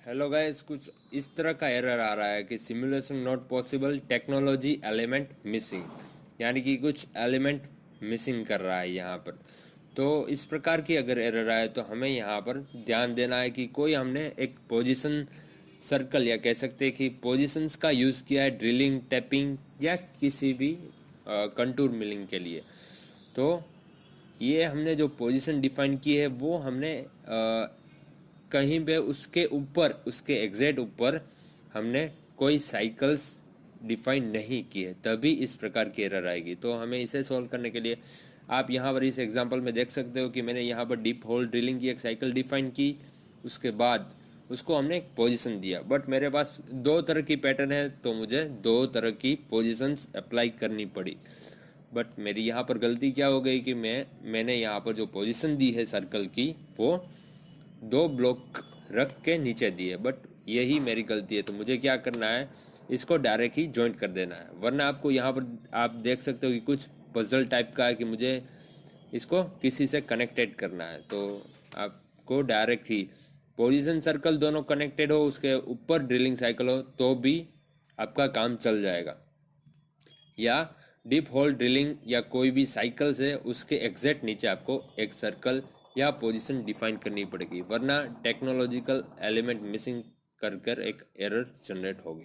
Hello guys, कुछ इस तरह का एरर आ रहा है कि simulation not possible, technology element missing, यानी कि कुछ एलिमेंट मिसिंग कर रहा है यहाँ पर। तो इस प्रकार की अगर एरर आए तो हमें यहाँ पर ध्यान देना है कि कोई हमने एक पोजीशन सर्कल या कह सकते हैं कि पोजीशंस का यूज़ किया है ड्रिलिंग, टैपिंग या किसी भी कंटूर मिलिंग के लिए। तो ये हमने जो पोजीशन डिफाइन की है वो हमने कहीं पे उसके ऊपर, उसके एग्जैक्ट ऊपर हमने कोई साइकिल्स डिफाइन नहीं की है, तभी इस प्रकार की एरर आएगी। तो हमें इसे सॉल्व करने के लिए आप यहाँ पर इस एग्जांपल में देख सकते हो कि मैंने यहाँ पर डीप होल ड्रिलिंग की एक साइकिल डिफाइन की, उसके बाद उसको हमने एक पोजीशन दिया। बट मेरे पास दो तरह की पैटर्न है तो मुझे दो तरह की पोजीशंस अप्लाई करनी पड़ी। बट मेरी यहाँ पर गलती क्या हो गई कि मैंने यहाँ पर जो पोजीशन दी है सर्कल की वो दो ब्लॉक रख के नीचे दिए, बट यही मेरी गलती है। तो मुझे क्या करना है, इसको डायरेक्ट ही जॉइंट कर देना है। वरना आपको यहाँ पर आप देख सकते हो कि कुछ पजल टाइप का है कि मुझे इसको किसी से कनेक्टेड करना है। तो आपको डायरेक्ट ही पोजीशन सर्कल दोनों कनेक्टेड हो, उसके ऊपर ड्रिलिंग साइकिल हो तो भी आपका काम चल जाएगा। या डीप होल ड्रिलिंग या कोई भी साइकिल से उसके एग्जैक्ट नीचे आपको एक सर्कल या पोजीशन डिफाइन करनी पड़ेगी, वरना टेक्नोलॉजिकल एलिमेंट मिसिंग कर एक एरर जनरेट होगी।